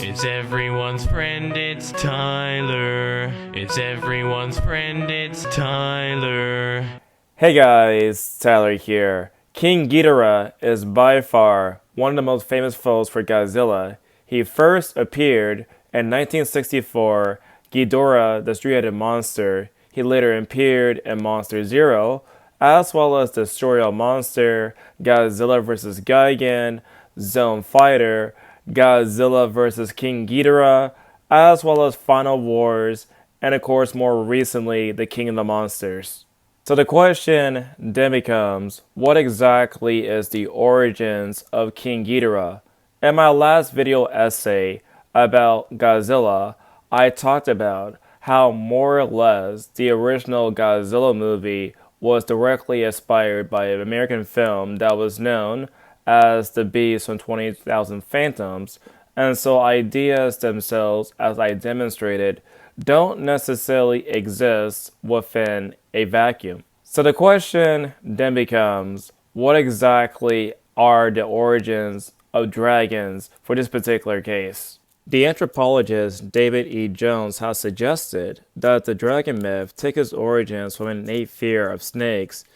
It's everyone's friend, it's Tyler. It's everyone's friend, it's Tyler. Hey guys, Tyler here. King Ghidorah is by far one of the most famous foes for Godzilla. He first appeared in 1964, Ghidorah, the three-headed monster. He later appeared in Monster Zero, as well as Destroy All Monster, Godzilla vs. Gigan, Zone Fighter, Godzilla vs. King Ghidorah, as well as Final Wars, and of course more recently, the King of the Monsters. So the question then becomes, what exactly is the origins of King Ghidorah? In my last video essay about Godzilla, I talked about how more or less the original Godzilla movie was directly inspired by an American film that was known as The Beast from 20,000 Phantoms, and so ideas themselves, as I demonstrated, don't necessarily exist within a vacuum. So the question then becomes, what exactly are the origins of dragons for this particular case? The anthropologist David E. Jones has suggested that the dragon myth takes its origins from an innate fear of snakes,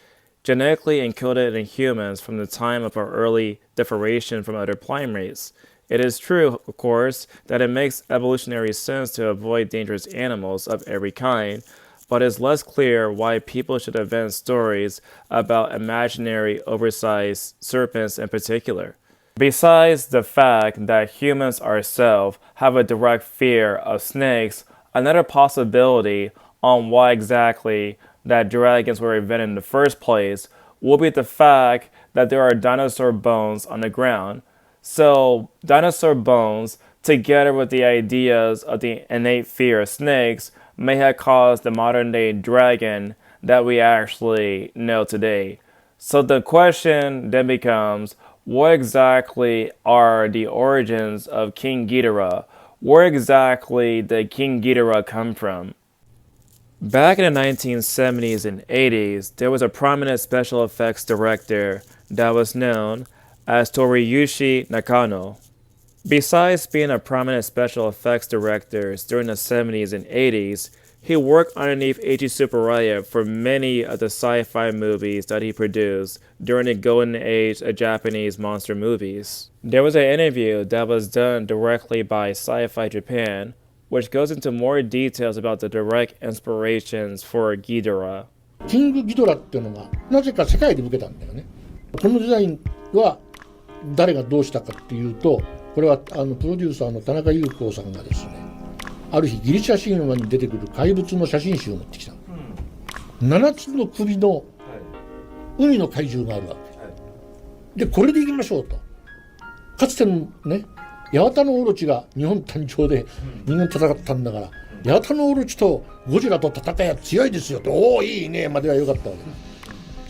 genetically encoded in humans from the time of our early differentiation from other primates. It is true, of course, that it makes evolutionary sense to avoid dangerous animals of every kind, but it's less clear why people should invent stories about imaginary oversized serpents in particular. Besides the fact that humans ourselves have a direct fear of snakes, another possibility on why exactly that dragons were invented in the first place will be the fact that there are dinosaur bones on the ground. So, dinosaur bones, together with the ideas of the innate fear of snakes, may have caused the modern day dragon that we actually know today. So the question then becomes, what exactly are the origins of King Ghidorah? Where exactly did King Ghidorah come from? Back in the 1970s and 80s, there was a prominent special effects director that was known as Tori Nakano. Besides being a prominent special effects director during the 70s and 80s, he worked underneath Eiichi Tsuburaya for many of the sci-fi movies that he produced during the golden age of Japanese monster movies. There was an interview that was done directly by Sci-Fi Japan, which goes into more details about the direct inspirations for Ghidorah. キングギドラっていうのがなぜか世界で受けたんだよね。このデザインは誰がどうしたかっていうと、これはプロデューサーの田中裕子さんがですね、ある日ギリシャ神話に出てくる怪物の写真集を持ってきたの。7つの首の海の怪獣があるわけ。で、これでいきましょうと。かつてのね、八幡のオロチが日本誕生で人間戦ったんだから、八幡のオロチとゴジラと戦いは強いですよと、おおいいねまではよかったわけ。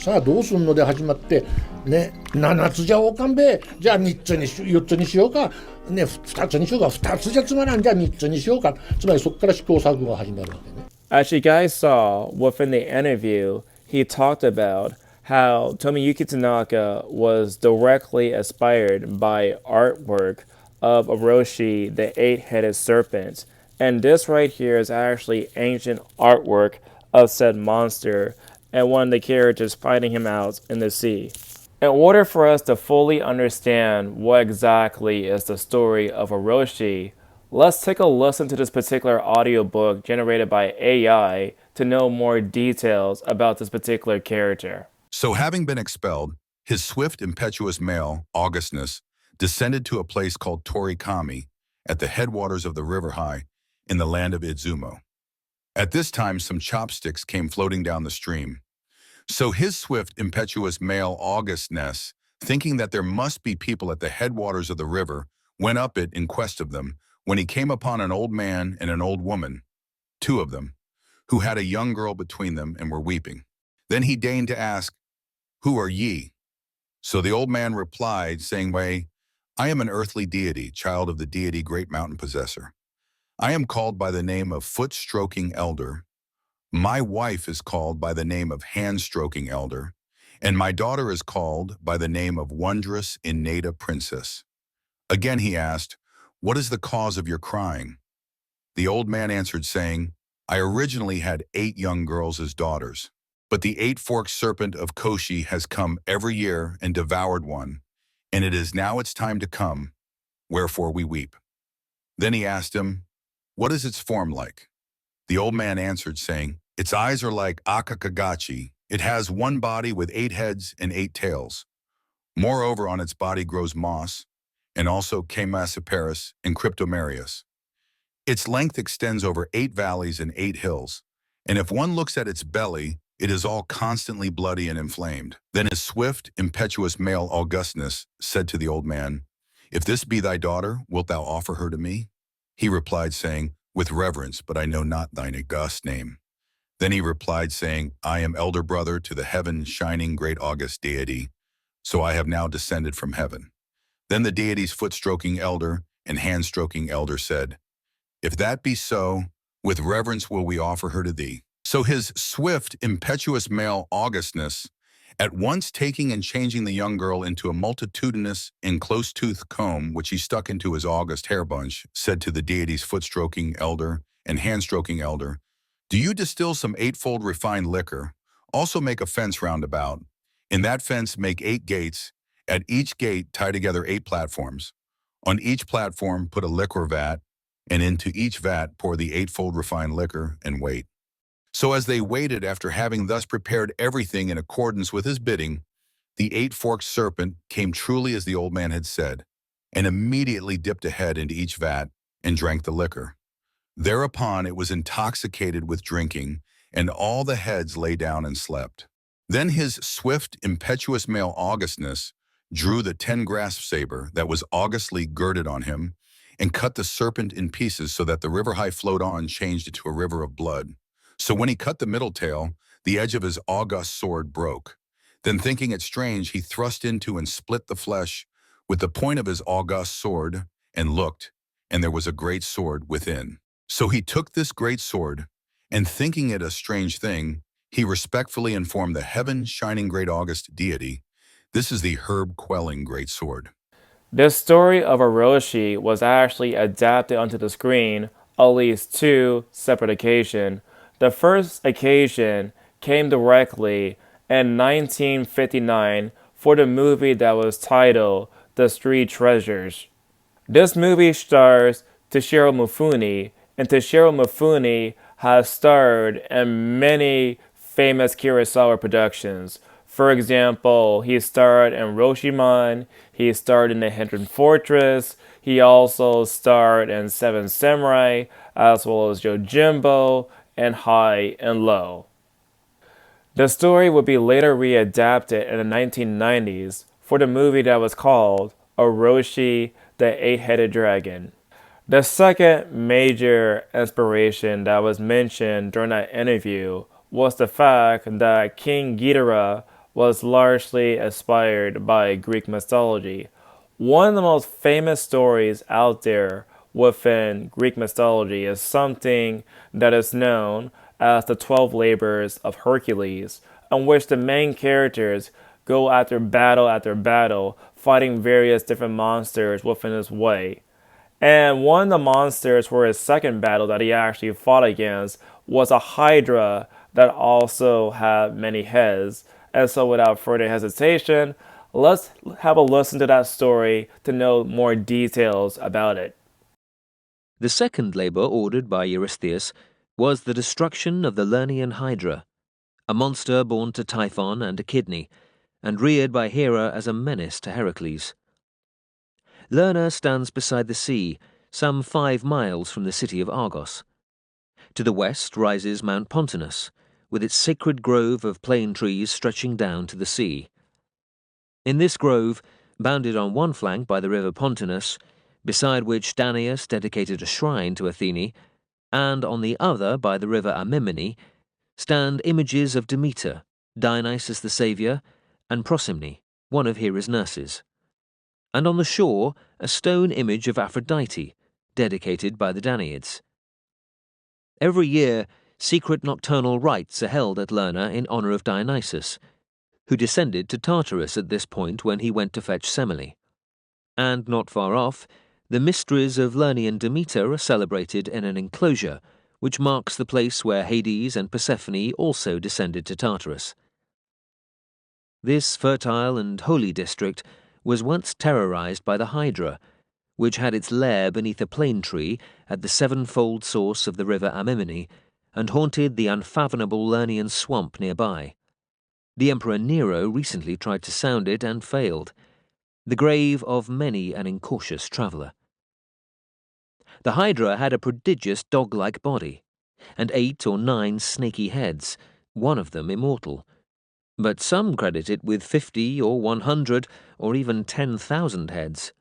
さあどうすんので始まってね、7つじゃおかんべ、じゃあ3つに4つにしようか、ね、2つにしようか、2つじゃつまらん、じゃあ3つにしようか、つまりそこから試行錯誤が始まるわけね。As you guys saw within the interview, he talked about how Tomiyuki Tanaka was directly inspired by artwork of Oroshi, the eight-headed serpent. And this right here is actually ancient artwork of said monster and one of the characters fighting him out in the sea. In order for us to fully understand what exactly is the story of Orochi, let's take a listen to this particular audiobook generated by AI to know more details about this particular character. So having been expelled, his swift, impetuous male, Augustinus, descended to a place called Tori at the headwaters of the river High in the land of Izumo. At this time, some chopsticks came floating down the stream. So his swift, impetuous male Augustinus, thinking that there must be people at the headwaters of the river, went up it in quest of them, when he came upon an old man and an old woman, two of them, who had a young girl between them and were weeping. Then he deigned to ask, "Who are ye?" So the old man replied, saying, "Why, I am an earthly deity, child of the deity Great Mountain Possessor. I am called by the name of Foot-Stroking Elder. My wife is called by the name of Hand-Stroking Elder, and my daughter is called by the name of Wondrous Innata Princess." Again he asked, "What is the cause of your crying?" The old man answered, saying, "I originally had 8 young girls as daughters, but the 8-forked serpent of Koshi has come every year and devoured one, and it is now its time to come, wherefore we weep." Then he asked him, "What is its form like?" The old man answered, saying, "Its eyes are like Akakagachi. It has one body with 8 heads and 8 tails. Moreover, on its body grows moss, and also Chamaecyparis and Cryptomerius. Its length extends over 8 valleys and 8 hills, and if one looks at its belly, it is all constantly bloody and inflamed." Then his swift, impetuous male Augustinus said to the old man, "If this be thy daughter, wilt thou offer her to me?" He replied, saying, "With reverence, but I know not thine august name." Then he replied, saying, "I am elder brother to the heaven-shining great august deity, so I have now descended from heaven." Then the deity's foot-stroking elder and hand-stroking elder said, "If that be so, with reverence will we offer her to thee." So his swift, impetuous male Augustinus, at once taking and changing the young girl into a multitudinous and close-toothed comb, which he stuck into his august hair bunch, said to the deity's foot-stroking elder and hand-stroking elder, "Do you distill some 8-fold refined liquor? Also make a fence round about. In that fence make 8 gates. At each gate tie together 8 platforms. On each platform put a liquor vat, and into each vat pour the 8-fold refined liquor, and wait." So as they waited, after having thus prepared everything in accordance with his bidding, the 8-forked serpent came truly as the old man had said, and immediately dipped a head into each vat and drank the liquor. Thereupon it was intoxicated with drinking, and all the heads lay down and slept. Then his swift, impetuous male Augustinus drew the 10-grasp saber that was augustly girded on him, and cut the serpent in pieces so that the river high flowed on, changed into a river of blood. So when he cut the middle tail, the edge of his august sword broke. Then thinking it strange, he thrust into and split the flesh with the point of his august sword, and looked, and there was a great sword within. So he took this great sword, and thinking it a strange thing, he respectfully informed the heaven-shining great august deity, "This is the herb-quelling great sword." The story of Orochi was actually adapted onto the screen at least 2 separate occasions. The first occasion came directly in 1959 for the movie that was titled The Street Treasures. This movie stars Toshiro Mifune, and Toshiro Mifune has starred in many famous Kurosawa productions. For example, he starred in Roshiman, he starred in The Hidden Fortress, he also starred in Seven Samurai, as well as Yojimbo, and High and Low. The story would be later readapted in the 1990s for the movie that was called Orochi, the Eight-Headed Dragon. The second major inspiration that was mentioned during that interview was the fact that King Ghidorah was largely inspired by Greek mythology. One of the most famous stories out there within Greek mythology is something that is known as the 12 Labors of Hercules, in which the main characters go after battle, fighting various different monsters within his way. And one of the monsters for his second battle that he actually fought against was a Hydra that also had many heads. And so without further hesitation, let's have a listen to that story to know more details about it. The second labor ordered by Eurystheus was the destruction of the Lernaean Hydra, a monster born to Typhon and Echidna, and reared by Hera as a menace to Heracles. Lerna stands beside the sea, some 5 miles from the city of Argos. To the west rises Mount Pontonus, with its sacred grove of plane trees stretching down to the sea. In this grove, bounded on one flank by the river Pontonus, beside which Danaus dedicated a shrine to Athene, and on the other by the river Amymone, stand images of Demeter, Dionysus the Saviour, and Prosimne, one of Hera's nurses. And on the shore, a stone image of Aphrodite, dedicated by the Danaids. Every year, secret nocturnal rites are held at Lerna in honor of Dionysus, who descended to Tartarus at this point when he went to fetch Semele. And not far off, The mysteries of Lernaean Demeter are celebrated in an enclosure, which marks the place where Hades and Persephone also descended to Tartarus. This fertile and holy district was once terrorized by the Hydra, which had its lair beneath a plane tree at the sevenfold source of the river Amymone and haunted the unfathomable Lernaean swamp nearby. The Emperor Nero recently tried to sound it and failed, the grave of many an incautious traveller. The Hydra had a prodigious dog-like body, and 8 or 9 snaky heads, one of them immortal. But some credit it with 50 or 100 or even 10,000 heads.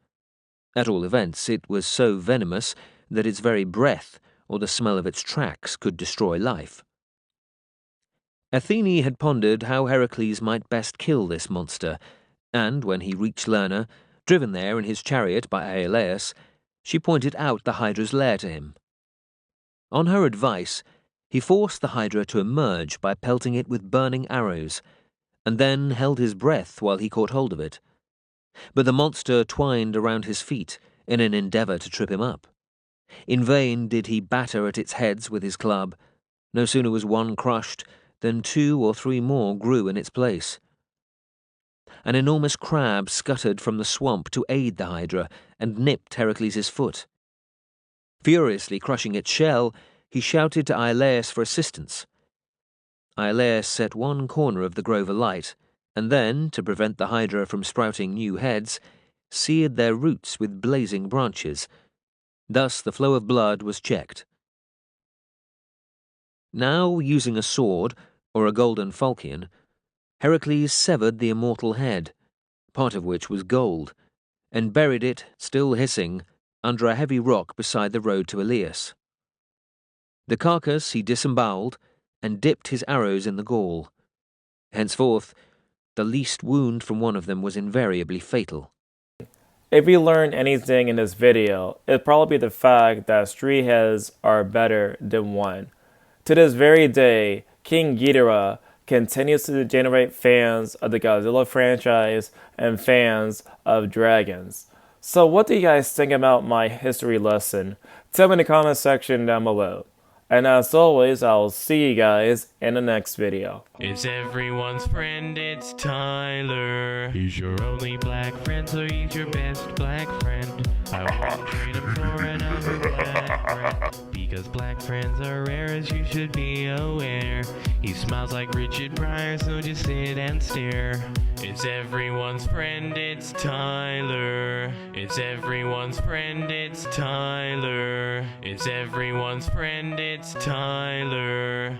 At all events, it was so venomous that its very breath or the smell of its tracks could destroy life. Athene had pondered how Heracles might best kill this monster, and when he reached Lerna, driven there in his chariot by Aeolus, she pointed out the Hydra's lair to him. On her advice, he forced the Hydra to emerge by pelting it with burning arrows, and then held his breath while he caught hold of it. But the monster twined around his feet in an endeavour to trip him up. In vain did he batter at its heads with his club. No sooner was one crushed than 2 or 3 more grew in its place. An enormous crab scuttered from the swamp to aid the Hydra and nipped Heracles' foot. Furiously crushing its shell, he shouted to Aeolus for assistance. Aeolus set one corner of the grove alight, and then, to prevent the Hydra from sprouting new heads, seared their roots with blazing branches. Thus the flow of blood was checked. Now, using a sword, or a golden falchion, Heracles severed the immortal head, part of which was gold, and buried it, still hissing, under a heavy rock beside the road to Ilias. The carcass he disemboweled and dipped his arrows in the gall. Henceforth, the least wound from one of them was invariably fatal. If we learned anything in this video, it'd probably be the fact that 3 heads are better than 1. To this very day, King Ghidorah continues to generate fans of the Godzilla franchise and fans of dragons. So what do you guys think about my history lesson? Tell me in the comment section down below. And as always, I'll see you guys in the next video. It's everyone's friend, it's Tyler. He's your only black friend, so he's your best black friend. I won't trade him for another black friend, because black friends are rare, as you should be aware. He smiles like Richard Pryor, so just sit and stare. It's everyone's friend, it's Tyler. It's everyone's friend, it's Tyler. It's everyone's friend, it's Tyler.